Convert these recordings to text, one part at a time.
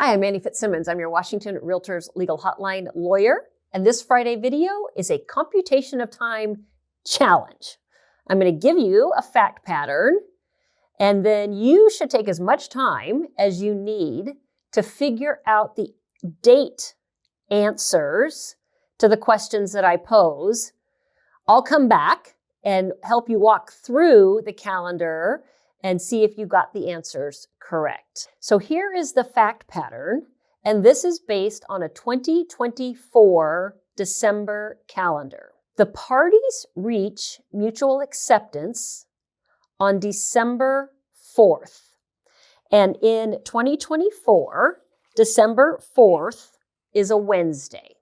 Hi, I'm Annie Fitzsimmons. I'm your Washington REALTORS Legal Hotline lawyer, and this Friday video is a computation of time challenge. I'm going to give you a fact pattern, and then you should take as much time as you need to figure out the date answers to the questions that I pose. I'll come back and help you walk through the calendar and see if you got the answers correct. So here is the fact pattern, and this is based on a 2024 December calendar. The parties reach mutual acceptance on December 4th. And in 2024, December 4th is a Wednesday.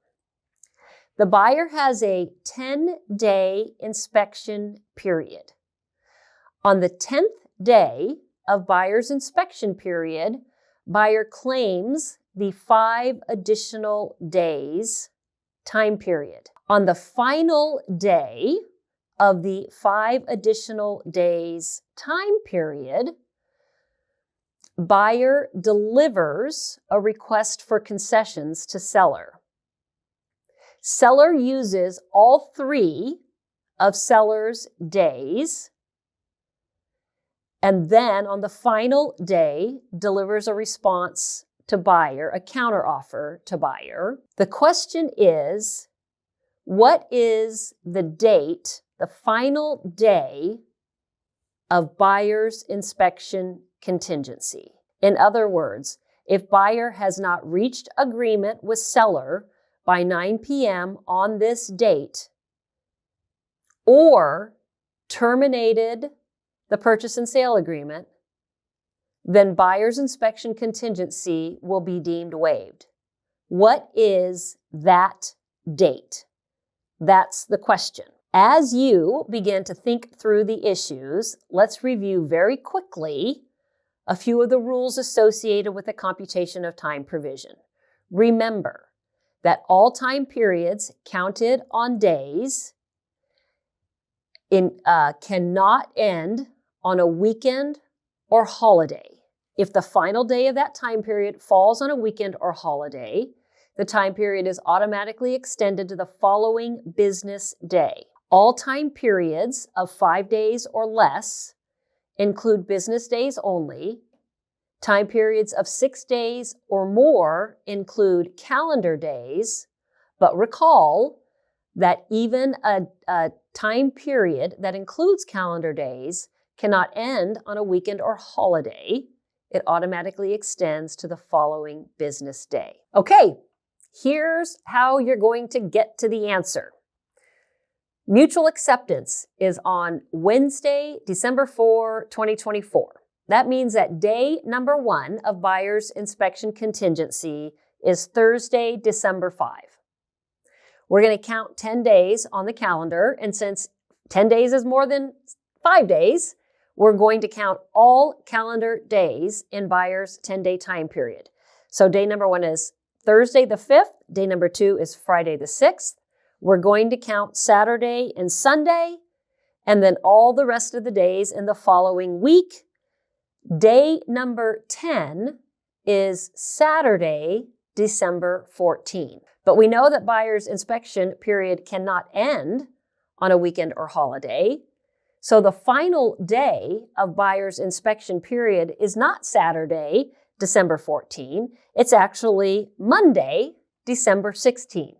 The buyer has a 10-day inspection period. On the 10th day of buyer's inspection period, buyer claims the 5 additional days time period. On the final day of the 5 additional days time period, buyer delivers a request for concessions to seller. Seller uses all 3 of seller's days, and then on the final day, delivers a response to buyer, a counteroffer to buyer. The question is, what is the date, the final day of buyer's inspection contingency? In other words, if buyer has not reached agreement with seller by 9 p.m. on this date, or terminated the purchase and sale agreement, then buyer's inspection contingency will be deemed waived. What is that date? That's the question. As you begin to think through the issues, let's review very quickly a few of the rules associated with the computation of time provision. Remember that all time periods counted on days cannot end on a weekend or holiday. If the final day of that time period falls on a weekend or holiday, the time period is automatically extended to the following business day. All time periods of 5 days or less include business days only. Time periods of 6 days or more include calendar days, but recall that even a time period that includes calendar days cannot end on a weekend or holiday. It automatically extends to the following business day. Okay, here's how you're going to get to the answer. Mutual acceptance is on Wednesday, December 4, 2024. That means that day number 1 of buyer's inspection contingency is Thursday, December 5. We're going to count 10 days on the calendar, and since 10 days is more than 5 days, we're going to count all calendar days in buyer's 10-day time period. So day number 1 is Thursday the 5th. Day number 2 is Friday the 6th. We're going to count Saturday and Sunday, and then all the rest of the days in the following week. Day number 10 is Saturday, December 14. But we know that buyer's inspection period cannot end on a weekend or holiday. So the final day of buyer's inspection period is not Saturday, December 14. It's actually Monday, December 16.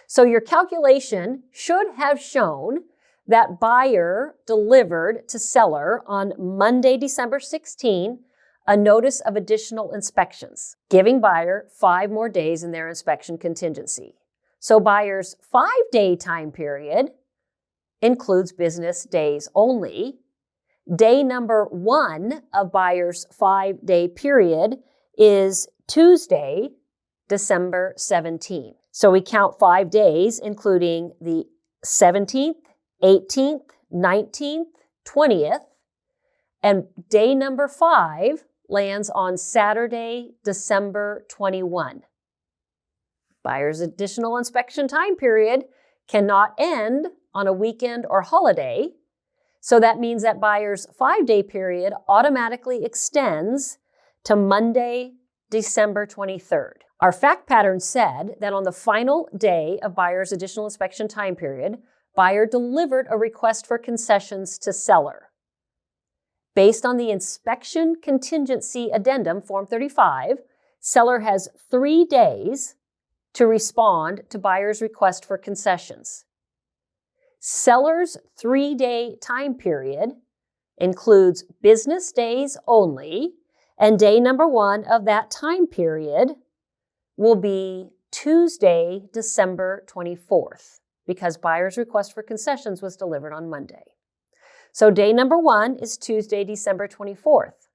So your calculation should have shown that buyer delivered to seller on Monday, December 16, a notice of additional inspections, giving buyer 5 more days in their inspection contingency. So buyer's 5-day time period includes business days only. Day number 1 of buyer's 5-day period is Tuesday, December 17. So we count 5 days, including the 17th, 18th, 19th, 20th, and day number 5 lands on Saturday, December 21. Buyer's additional inspection time period cannot end on a weekend or holiday, so that means that buyer's 5-day period automatically extends to Monday, December 23rd. Our fact pattern said that on the final day of buyer's additional inspection time period, buyer delivered a request for concessions to seller. Based on the inspection contingency addendum, Form 35, seller has 3 days to respond to buyer's request for concessions. Seller's 3-day time period includes business days only, and day number 1 of that time period will be Tuesday, December 24th, because buyer's request for concessions was delivered on Monday. So day number 1 is Tuesday, December 24th.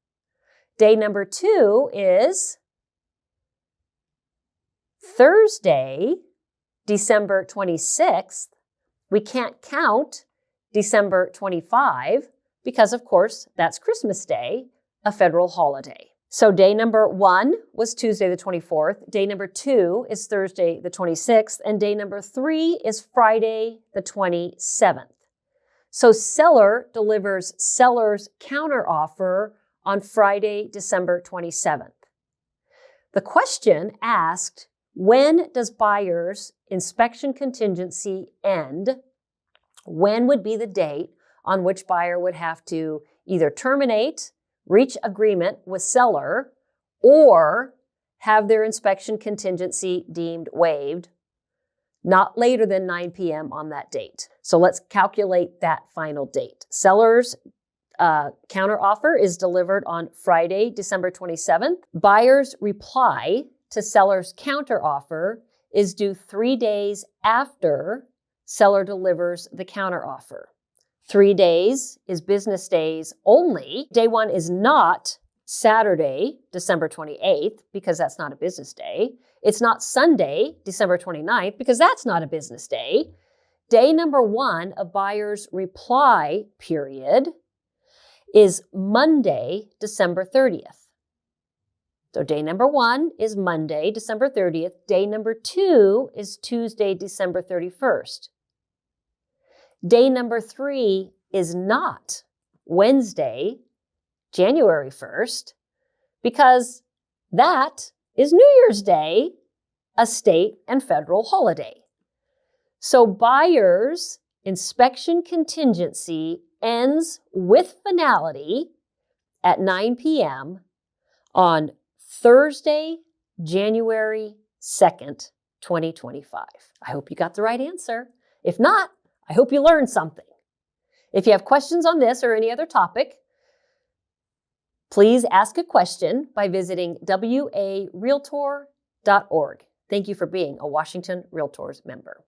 Day number 2 is Thursday, December 26th. We can't count December 25 because, of course, that's Christmas Day, a federal holiday. So day number 1 was Tuesday the 24th, day number 2 is Thursday the 26th, and day number 3 is Friday the 27th. So seller delivers seller's counteroffer on Friday, December 27th. The question asked, when does buyer's inspection contingency end? When would be the date on which buyer would have to either terminate, reach agreement with seller, or have their inspection contingency deemed waived, not later than 9 p.m. on that date. So let's calculate that final date. Seller's counteroffer is delivered on Friday, December 27th. Buyer's reply to seller's counteroffer is due 3 days after seller delivers the counteroffer. 3 days is business days only. Day 1 is not Saturday, December 28th, because that's not a business day. It's not Sunday, December 29th, because that's not a business day. Day number 1 of buyer's reply period is Monday, December 30th. So day number 1 is Monday, December 30th. Day number 2 is Tuesday, December 31st. Day number 3 is not Wednesday, January 1st, because that is New Year's Day, a state and federal holiday. So buyer's inspection contingency ends with finality at 9 p.m. on Thursday, January 2nd, 2025. I hope you got the right answer. If not, I hope you learned something. If you have questions on this or any other topic, please ask a question by visiting warealtor.org. Thank you for being a Washington REALTORS member.